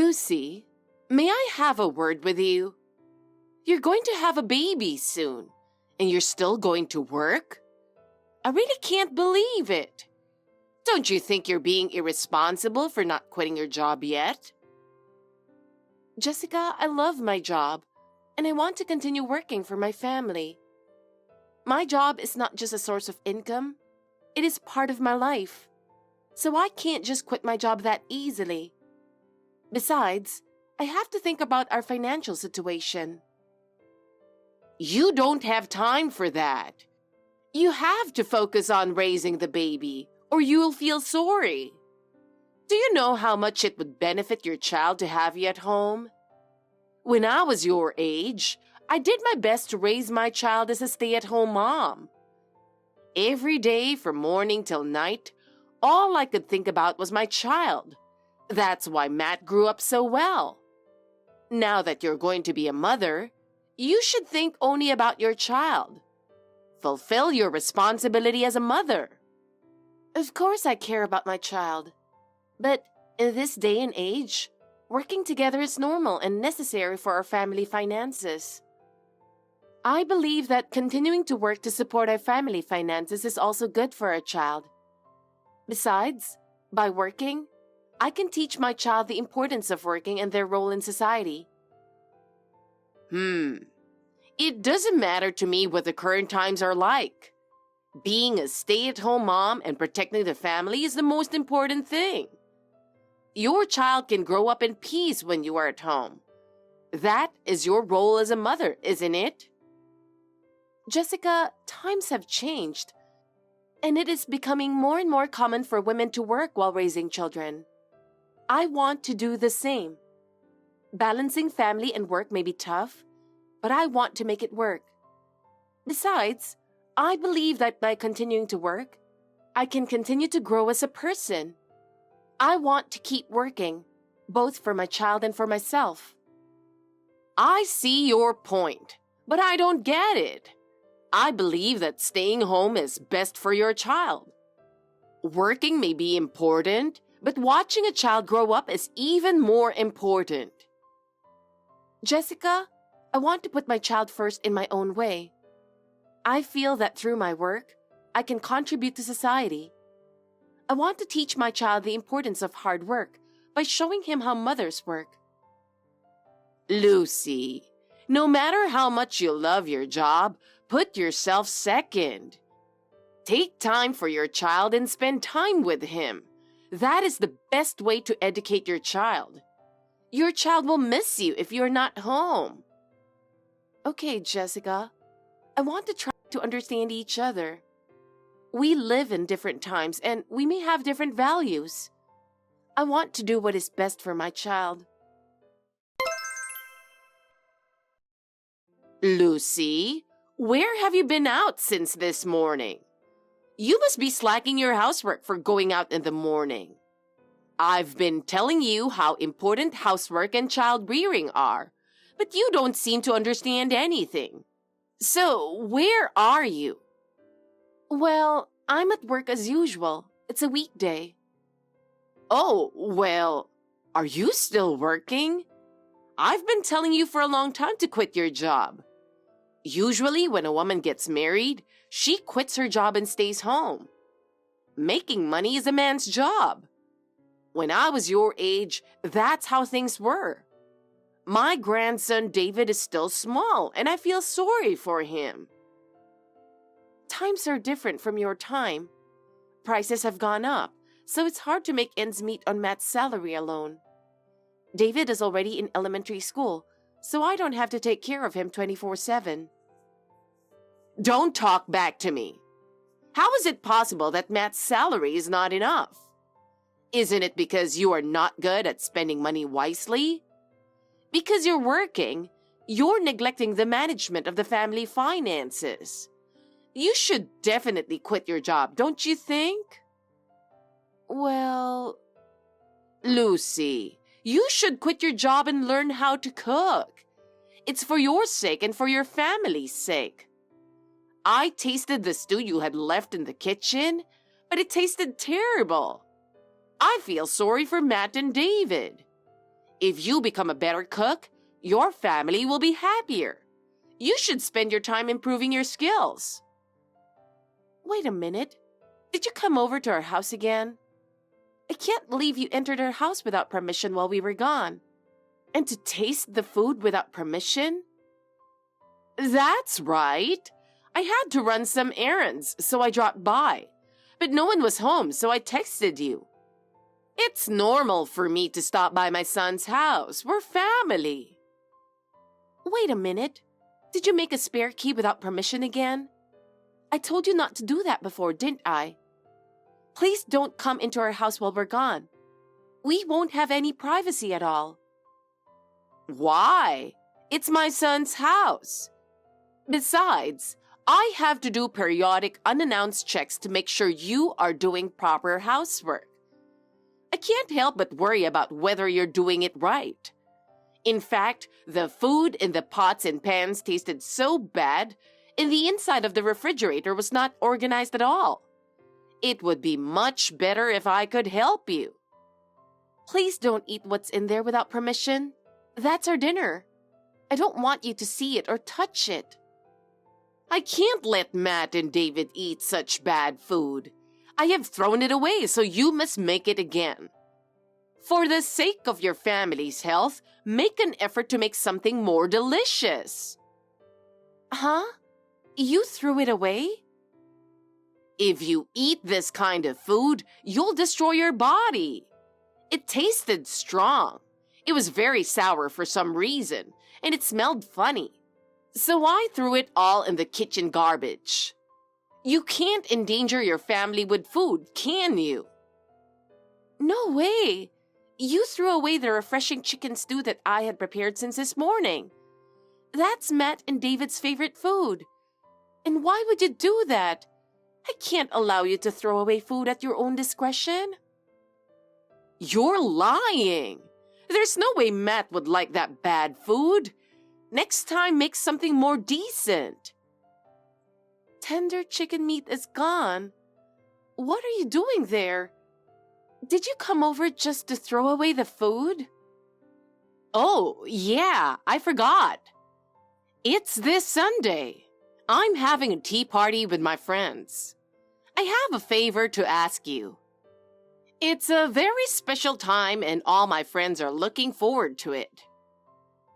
Lucy, may I have a word with you? You're going to have a baby soon, and you're still going to work? I really can't believe it. Don't you think you're being irresponsible for not quitting your job yet? Jessica, I love my job, and I want to continue working for my family. My job is not just a source of income, it is part of my life. So I can't just quit my job that easily. Besides, I have to think about our financial situation. You don't have time for that. You have to focus on raising the baby, or you'll feel sorry. Do you know how much it would benefit your child to have you at home? When I was your age, I did my best to raise my child as a stay-at-home mom. Every day from morning till night, all I could think about was my child. That's why Matt grew up so well. Now that you're going to be a mother, you should think only about your child. Fulfill your responsibility as a mother. Of course I care about my child. But in this day and age, working together is normal and necessary for our family finances. I believe that continuing to work to support our family finances is also good for our child. Besides, by working, I can teach my child the importance of working and their role in society. It doesn't matter to me what the current times are like. Being a stay-at-home mom and protecting the family is the most important thing. Your child can grow up in peace when you are at home. That is your role as a mother, isn't it? Jessica, times have changed, and it is becoming more and more common for women to work while raising children. I want to do the same. Balancing family and work may be tough, but I want to make it work. Besides, I believe that by continuing to work, I can continue to grow as a person. I want to keep working, both for my child and for myself. I see your point, but I don't get it. I believe that staying home is best for your child. Working may be important, but watching a child grow up is even more important. Jessica, I want to put my child first in my own way. I feel that through my work, I can contribute to society. I want to teach my child the importance of hard work by showing him how mothers work. Lucy, no matter how much you love your job, put yourself second. Take time for your child and spend time with him. That is the best way to educate your child. Your child will miss you if you're not home. Okay, Jessica. I want to try to understand each other. We live in different times and we may have different values. I want to do what is best for my child. Lucy, where have you been out since this morning? You must be slacking your housework for going out in the morning. I've been telling you how important housework and child rearing are, but you don't seem to understand anything. So, where are you? Well, I'm at work as usual. It's a weekday. Oh, well, are you still working? I've been telling you for a long time to quit your job. Usually, when a woman gets married, she quits her job and stays home. Making money is a man's job. When I was your age, that's how things were. My grandson David is still small, and I feel sorry for him. Times are different from your time. Prices have gone up, so it's hard to make ends meet on Matt's salary alone. David is already in elementary school, so I don't have to take care of him 24/7. Don't talk back to me. How is it possible that Matt's salary is not enough? Isn't it because you are not good at spending money wisely? Because you're working, you're neglecting the management of the family finances. You should definitely quit your job, don't you think? Well, Lucy, you should quit your job and learn how to cook. It's for your sake and for your family's sake. I tasted the stew you had left in the kitchen, but it tasted terrible. I feel sorry for Matt and David. If you become a better cook, your family will be happier. You should spend your time improving your skills. Wait a minute. Did you come over to our house again? I can't believe you entered our house without permission while we were gone. And to taste the food without permission? That's right. I had to run some errands, so I dropped by. But no one was home, so I texted you. It's normal for me to stop by my son's house. We're family. Wait a minute. Did you make a spare key without permission again? I told you not to do that before, didn't I? Please don't come into our house while we're gone. We won't have any privacy at all. Why? It's my son's house. Besides, I have to do periodic unannounced checks to make sure you are doing proper housework. I can't help but worry about whether you're doing it right. In fact, the food in the pots and pans tasted so bad, and the inside of the refrigerator was not organized at all. It would be much better if I could help you. Please don't eat what's in there without permission. That's our dinner. I don't want you to see it or touch it. I can't let Matt and David eat such bad food. I have thrown it away, so you must make it again. For the sake of your family's health, make an effort to make something more delicious. Huh? You threw it away? If you eat this kind of food, you'll destroy your body. It tasted strong. It was very sour for some reason, and it smelled funny. So I threw it all in the kitchen garbage. You can't endanger your family with food, can you? No way. You threw away the refreshing chicken stew that I had prepared since this morning. That's Matt and David's favorite food. And why would you do that? I can't allow you to throw away food at your own discretion. You're lying. There's no way Matt would like that bad food. Next time, make something more decent. Tender chicken meat is gone. What are you doing there? Did you come over just to throw away the food? Oh, yeah, I forgot. It's this Sunday. I'm having a tea party with my friends. I have a favor to ask you. It's a very special time and all my friends are looking forward to it.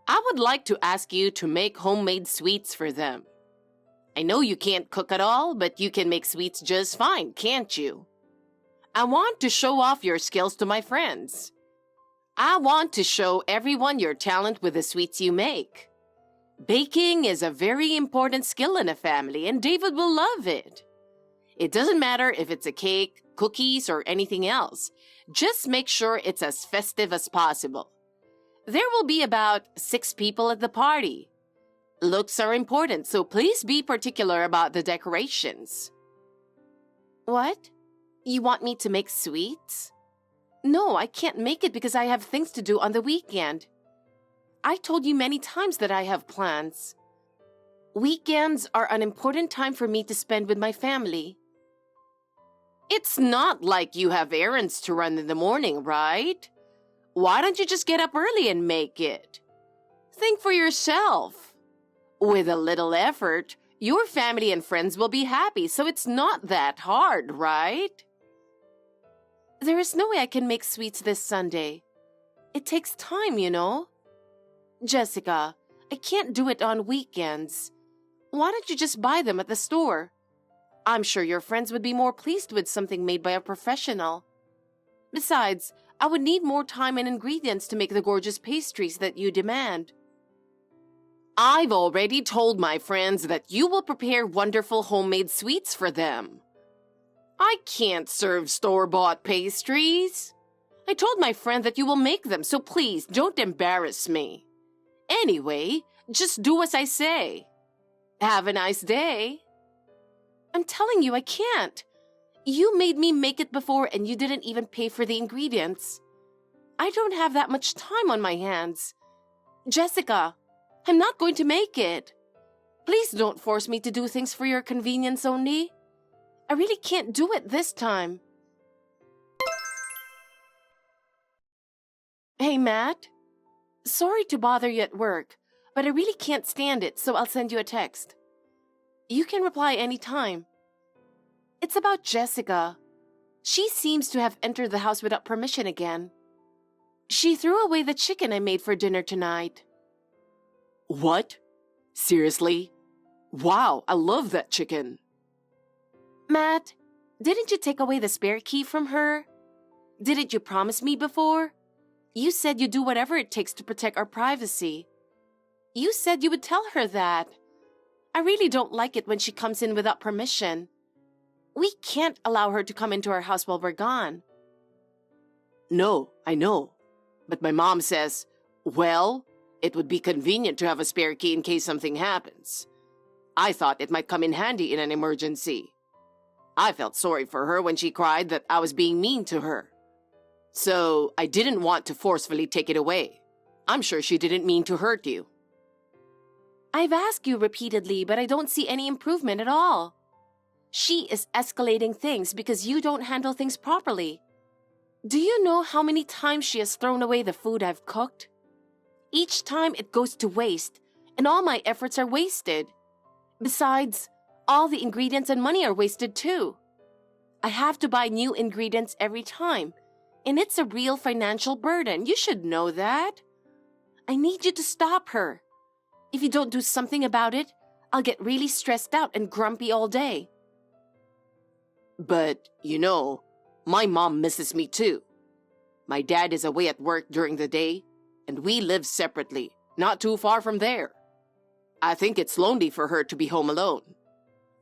I would like to ask you to make homemade sweets for them. I know you can't cook at all, but you can make sweets just fine, can't you? I want to show off your skills to my friends. I want to show everyone your talent with the sweets you make. Baking is a very important skill in a family, and David will love it. It doesn't matter if it's a cake, cookies, or anything else. Just make sure it's as festive as possible. There will be about 6 people at the party. Looks are important, so please be particular about the decorations. What? You want me to make sweets? No, I can't make it because I have things to do on the weekend. I told you many times that I have plans. Weekends are an important time for me to spend with my family. It's not like you have errands to run in the morning, right? Why don't you just get up early and make it? Think for yourself. With a little effort, your family and friends will be happy, so it's not that hard, right? There is no way I can make sweets this Sunday. It takes time, you know. Jessica, I can't do it on weekends. Why don't you just buy them at the store? I'm sure your friends would be more pleased with something made by a professional. Besides, I would need more time and ingredients to make the gorgeous pastries that you demand. I've already told my friends that you will prepare wonderful homemade sweets for them. I can't serve store-bought pastries. I told my friend that you will make them, so please don't embarrass me. Anyway, just do as I say. Have a nice day. I'm telling you, I can't. You made me make it before and you didn't even pay for the ingredients. I don't have that much time on my hands. Jessica, I'm not going to make it. Please don't force me to do things for your convenience only. I really can't do it this time. Hey, Matt, Sorry to bother you at work, but I really can't stand it, so I'll send you a text. You can reply anytime. It's about Jessica. She seems to have entered the house without permission again. She threw away the chicken I made for dinner tonight. What? Seriously? Wow, I love that chicken. Matt, didn't you take away the spare key from her? Didn't you promise me before? You said you'd do whatever it takes to protect our privacy. You said you would tell her that. I really don't like it when she comes in without permission. We can't allow her to come into our house while we're gone. No, I know. But my mom says, well, it would be convenient to have a spare key in case something happens. I thought it might come in handy in an emergency. I felt sorry for her when she cried that I was being mean to her. So I didn't want to forcefully take it away. I'm sure she didn't mean to hurt you. I've asked you repeatedly, but I don't see any improvement at all. She is escalating things because you don't handle things properly. Do you know how many times she has thrown away the food I've cooked? Each time it goes to waste, and all my efforts are wasted. Besides, all the ingredients and money are wasted too. I have to buy new ingredients every time, and it's a real financial burden. You should know that. I need you to stop her. If you don't do something about it, I'll get really stressed out and grumpy all day. But, you know, my mom misses me too. My dad is away at work during the day, and we live separately, not too far from there. I think it's lonely for her to be home alone.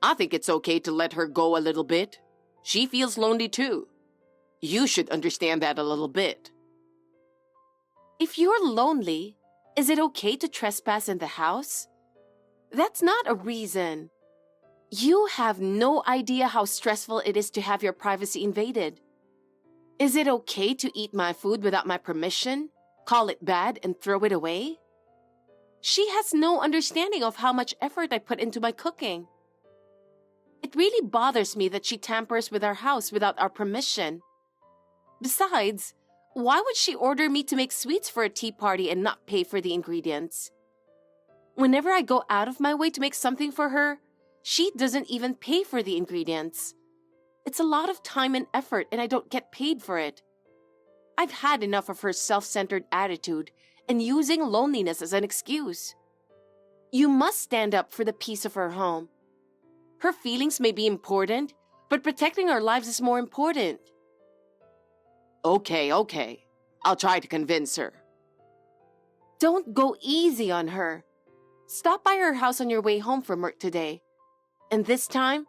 I think it's okay to let her go a little bit. She feels lonely too. You should understand that a little bit. If you're lonely, is it okay to trespass in the house? That's not a reason. You have no idea how stressful it is to have your privacy invaded. Is it okay to eat my food without my permission, call it bad, and throw it away? She has no understanding of how much effort I put into my cooking. It really bothers me that she tampers with our house without our permission. Besides, why would she order me to make sweets for a tea party and not pay for the ingredients? Whenever I go out of my way to make something for her, she doesn't even pay for the ingredients. It's a lot of time and effort, and I don't get paid for it. I've had enough of her self-centered attitude and using loneliness as an excuse. You must stand up for the peace of her home. Her feelings may be important, but protecting our lives is more important. Okay. I'll try to convince her. Don't go easy on her. Stop by her house on your way home from work today. And this time,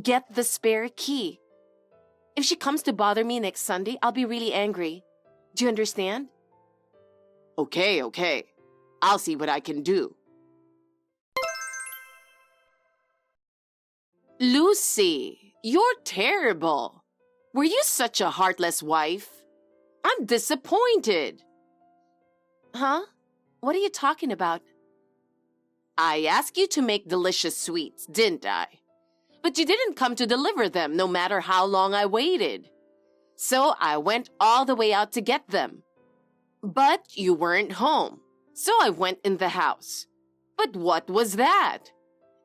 get the spare key. If she comes to bother me next Sunday, I'll be really angry. Do you understand? Okay. I'll see what I can do. Lucy, you're terrible. Were you such a heartless wife? I'm disappointed. Huh? What are you talking about? I asked you to make delicious sweets, didn't I? But you didn't come to deliver them no matter how long I waited. So I went all the way out to get them. But you weren't home, so I went in the house. But what was that?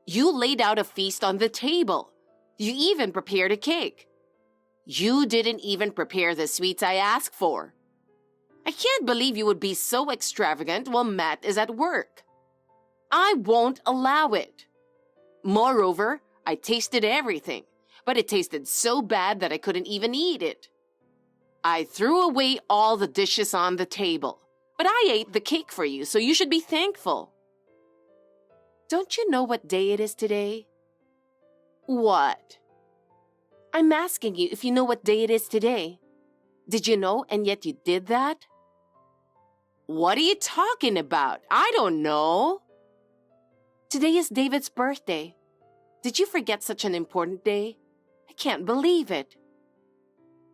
You laid out a feast on the table. You even prepared a cake. You didn't even prepare the sweets I asked for. I can't believe you would be so extravagant while Matt is at work. I won't allow it. Moreover, I tasted everything, but it tasted so bad that I couldn't even eat it. I threw away all the dishes on the table, but I ate the cake for you, so you should be thankful. Don't you know what day it is today? What? I'm asking you if you know what day it is today. Did you know and yet you did that? What are you talking about? I don't know. Today is David's birthday. Did you forget such an important day? I can't believe it.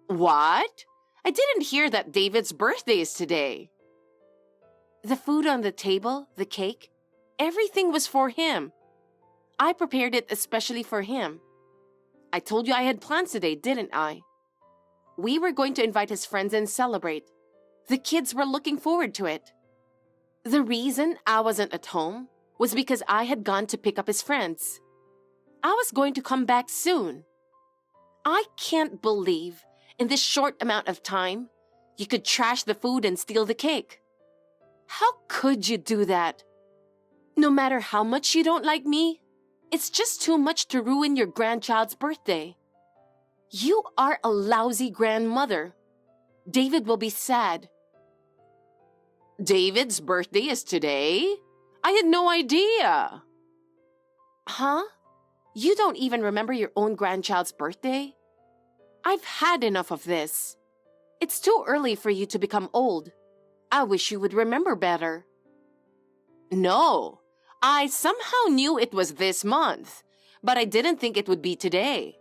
What? I didn't hear that David's birthday is today. The food on the table, the cake, everything was for him. I prepared it especially for him. I told you I had plans today, didn't I? We were going to invite his friends and celebrate. The kids were looking forward to it. The reason I wasn't at home was because I had gone to pick up his friends. I was going to come back soon. I can't believe, in this short amount of time, you could trash the food and steal the cake. How could you do that? No matter how much you don't like me, it's just too much to ruin your grandchild's birthday. You are a lousy grandmother. David will be sad. David's birthday is today? I had no idea. Huh? You don't even remember your own grandchild's birthday? I've had enough of this. It's too early for you to become old. I wish you would remember better. No, I somehow knew it was this month, but I didn't think it would be today.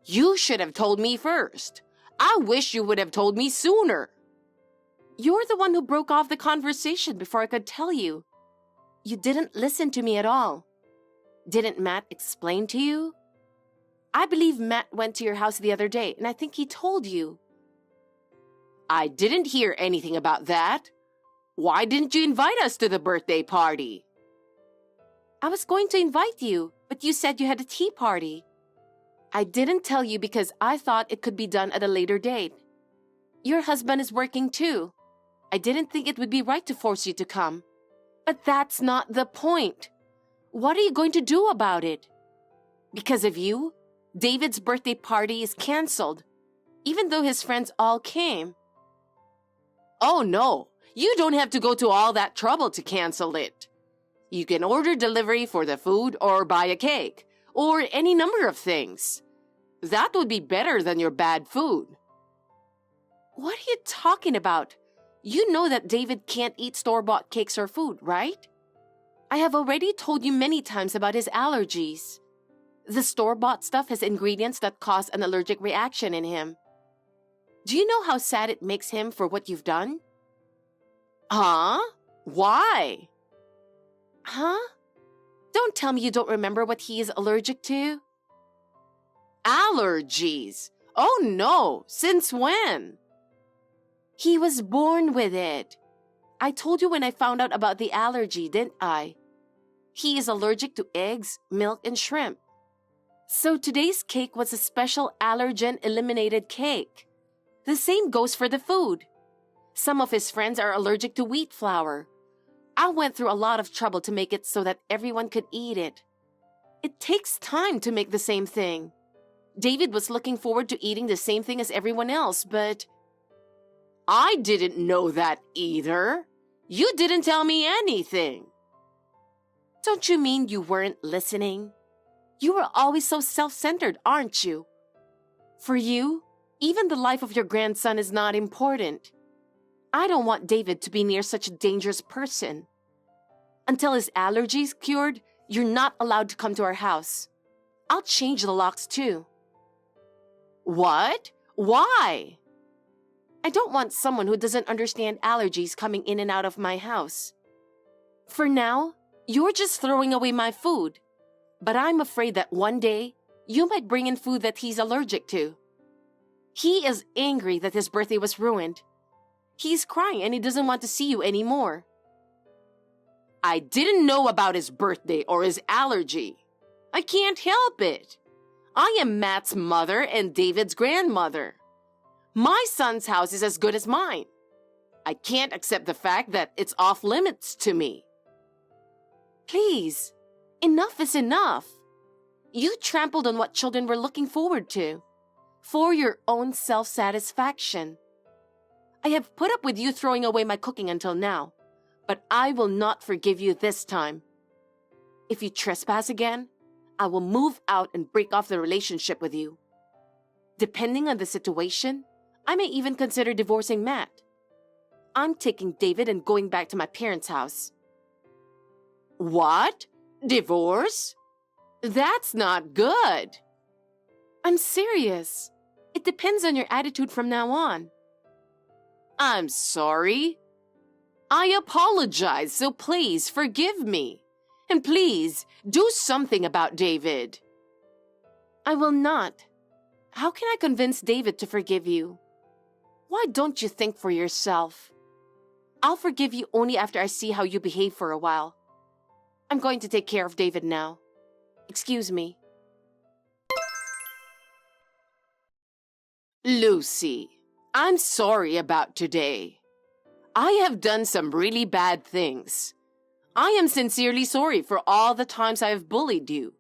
You should have told me first. I wish you would have told me sooner. You're the one who broke off the conversation before I could tell you. You didn't listen to me at all. Didn't Matt explain to you? I believe Matt went to your house the other day, and I think he told you. I didn't hear anything about that. Why didn't you invite us to the birthday party? I was going to invite you, but you said you had a tea party. I didn't tell you because I thought it could be done at a later date. Your husband is working too. I didn't think it would be right to force you to come. But that's not the point. What are you going to do about it? Because of you, David's birthday party is canceled, even though his friends all came. Oh no, you don't have to go to all that trouble to cancel it. You can order delivery for the food or buy a cake, or any number of things. That would be better than your bad food. What are you talking about? You know that David can't eat store-bought cakes or food, right? I have already told you many times about his allergies. The store-bought stuff has ingredients that cause an allergic reaction in him. Do you know how sad it makes him for what you've done? Huh? Why? Huh? Don't tell me you don't remember what he is allergic to. Allergies? Oh no, since when? He was born with it. I told you when I found out about the allergy, didn't I? He is allergic to eggs, milk, and shrimp. So today's cake was a special allergen-eliminated cake. The same goes for the food. Some of his friends are allergic to wheat flour. I went through a lot of trouble to make it so that everyone could eat it. It takes time to make the same thing. David was looking forward to eating the same thing as everyone else, but I didn't know that either. You didn't tell me anything. Don't you mean you weren't listening? You were always so self-centered, aren't you? For you, even the life of your grandson is not important. I don't want David to be near such a dangerous person. Until his allergies cured, you're not allowed to come to our house. I'll change the locks too. What? Why? I don't want someone who doesn't understand allergies coming in and out of my house. For now, you're just throwing away my food. But I'm afraid that one day, you might bring in food that he's allergic to. He is angry that his birthday was ruined. He's crying and he doesn't want to see you anymore. I didn't know about his birthday or his allergy. I can't help it. I am Matt's mother and David's grandmother. My son's house is as good as mine. I can't accept the fact that it's off limits to me. Please, enough is enough. You trampled on what children were looking forward to, for your own self-satisfaction. I have put up with you throwing away my cooking until now, but I will not forgive you this time. If you trespass again, I will move out and break off the relationship with you. Depending on the situation, I may even consider divorcing Matt. I'm taking David and going back to my parents' house. What? Divorce? That's not good. I'm serious. It depends on your attitude from now on. I'm sorry. I apologize, so please forgive me. And please, do something about David. I will not. How can I convince David to forgive you? Why don't you think for yourself? I'll forgive you only after I see how you behave for a while. I'm going to take care of David now. Excuse me. Lucy, I'm sorry about today. I have done some really bad things. I am sincerely sorry for all the times I have bullied you.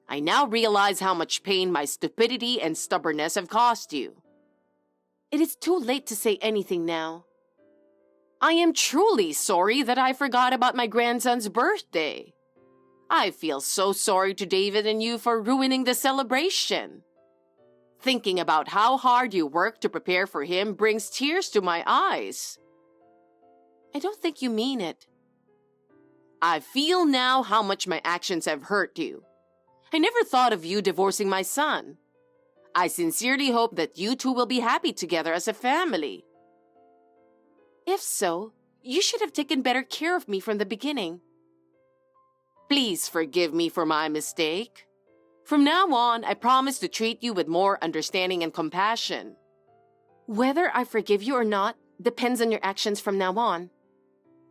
I now realize how much pain my stupidity and stubbornness have caused you. It is too late to say anything now. I am truly sorry that I forgot about my grandson's birthday. I feel so sorry to David and you for ruining the celebration. Thinking about how hard you worked to prepare for him brings tears to my eyes. I don't think you mean it. I feel now how much my actions have hurt you. I never thought of you divorcing my son. I sincerely hope that you two will be happy together as a family. If so, you should have taken better care of me from the beginning. Please forgive me for my mistake. From now on, I promise to treat you with more understanding and compassion. Whether I forgive you or not depends on your actions from now on.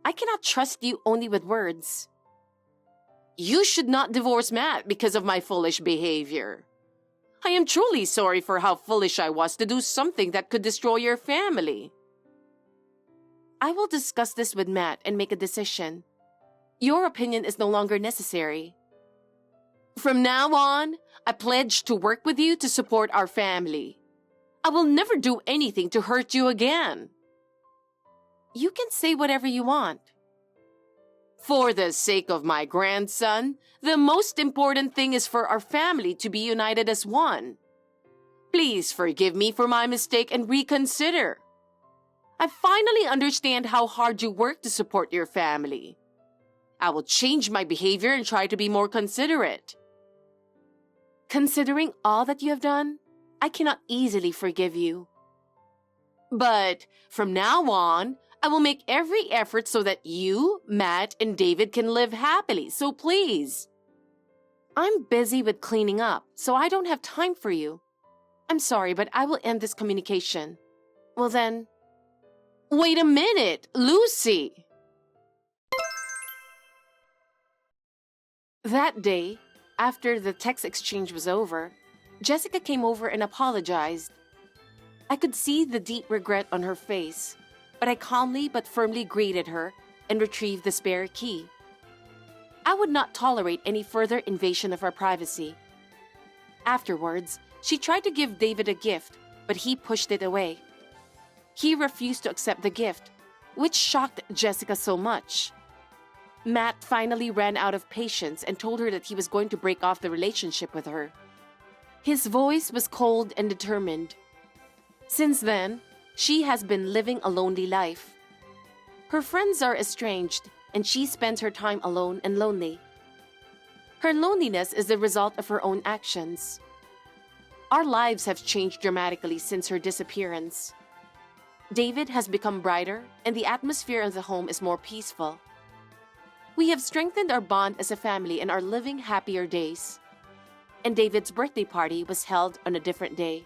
I cannot trust you only with words. You should not divorce Matt because of my foolish behavior. I am truly sorry for how foolish I was to do something that could destroy your family. I will discuss this with Matt and make a decision. Your opinion is no longer necessary. From now on, I pledge to work with you to support our family. I will never do anything to hurt you again. You can say whatever you want. For the sake of my grandson, the most important thing is for our family to be united as one. Please forgive me for my mistake and reconsider. I finally understand how hard you work to support your family. I will change my behavior and try to be more considerate. Considering all that you have done, I cannot easily forgive you. But from now on, I will make every effort so that you, Matt, and David can live happily, so please. I'm busy with cleaning up, so I don't have time for you. I'm sorry, but I will end this communication. Well then... Wait a minute, Lucy! That day, after the text exchange was over, Jessica came over and apologized. I could see the deep regret on her face, but I calmly but firmly greeted her and retrieved the spare key. I would not tolerate any further invasion of our privacy. Afterwards, she tried to give David a gift, but he pushed it away. He refused to accept the gift, which shocked Jessica so much. Matt finally ran out of patience and told her that he was going to break off the relationship with her. His voice was cold and determined. Since then, she has been living a lonely life. Her friends are estranged, and she spends her time alone and lonely. Her loneliness is the result of her own actions. Our lives have changed dramatically since her disappearance. David has become brighter, and the atmosphere in the home is more peaceful. We have strengthened our bond as a family and are living happier days. And David's birthday party was held on a different day.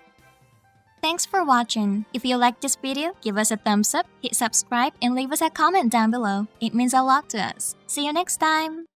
Thanks for watching. If you liked this video, give us a thumbs up, hit subscribe, and leave us a comment down below. It means a lot to us. See you next time!